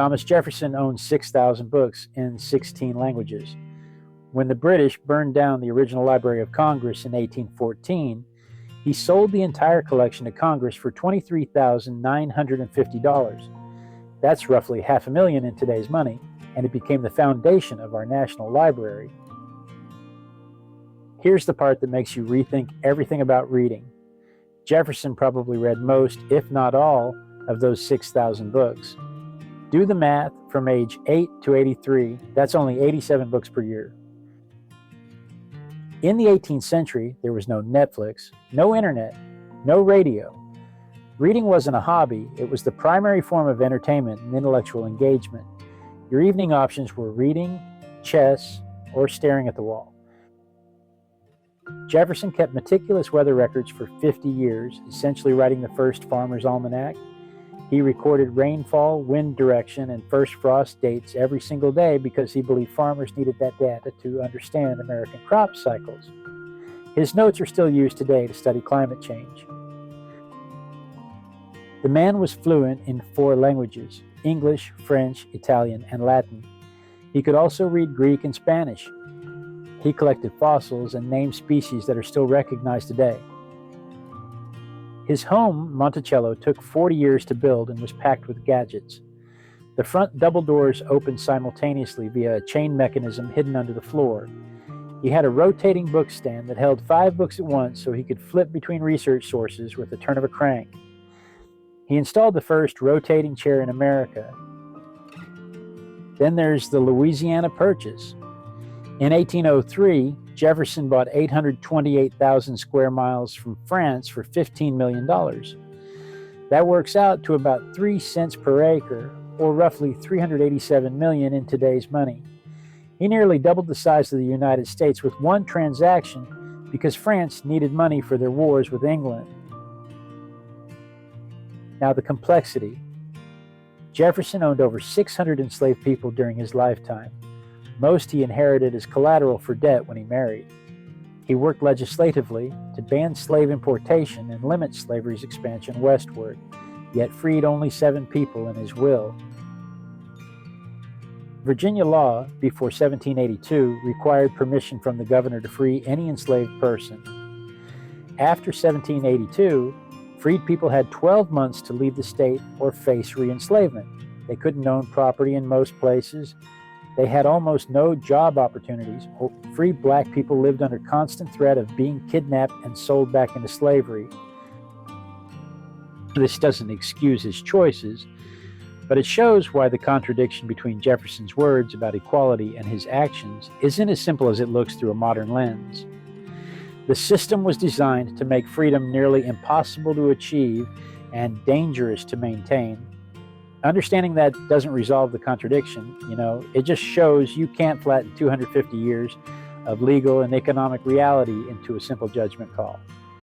Thomas Jefferson owned 6,000 books in 16 languages. When the British burned down the original Library of Congress in 1814, he sold the entire collection to Congress for $23,950. That's roughly $500,000 in today's money, and it became the foundation of our National Library. Here's the part that makes you rethink everything about reading. Jefferson probably read most, if not all, of those 6,000 books. Do the math from age 8 to 83, that's only 87 books per year. In the 18th century, there was no Netflix, no internet, no radio. Reading wasn't a hobby, it was the primary form of entertainment and intellectual engagement. Your evening options were reading, chess, or staring at the wall. Jefferson kept meticulous weather records for 50 years, essentially writing the first Farmer's Almanac. He recorded rainfall, wind direction, and first frost dates every single day because he believed farmers needed that data to understand American crop cycles. His notes are still used today to study climate change. The man was fluent in 4 languages: English, French, Italian, and Latin. He could also read Greek and Spanish. He collected fossils and named species that are still recognized today. His home, Monticello, took 40 years to build and was packed with gadgets. The front double doors opened simultaneously via a chain mechanism hidden under the floor. He had a rotating book stand that held 5 books at once so he could flip between research sources with the turn of a crank. He installed the first rotating chair in America. Then there's the Louisiana Purchase. In 1803, Jefferson bought 828,000 square miles from France for $15 million. That works out to about 3 cents per acre, or roughly $387 million in today's money. He nearly doubled the size of the United States with one transaction because France needed money for their wars with England. Now the complexity. Jefferson owned over 600 enslaved people during his lifetime. Most he inherited as collateral for debt when he married. He worked legislatively to ban slave importation and limit slavery's expansion westward, yet freed only 7 people in his will. Virginia law, before 1782, required permission from the governor to free any enslaved person. After 1782, freed people had 12 months to leave the state or face re-enslavement. They couldn't own property in most places. They had almost no job opportunities. Free black people lived under constant threat of being kidnapped and sold back into slavery. This doesn't excuse his choices, but it shows why the contradiction between Jefferson's words about equality and his actions isn't as simple as it looks through a modern lens. The system was designed to make freedom nearly impossible to achieve and dangerous to maintain. Understanding that doesn't resolve the contradiction, it just shows you can't flatten 250 years of legal and economic reality into a simple judgment call.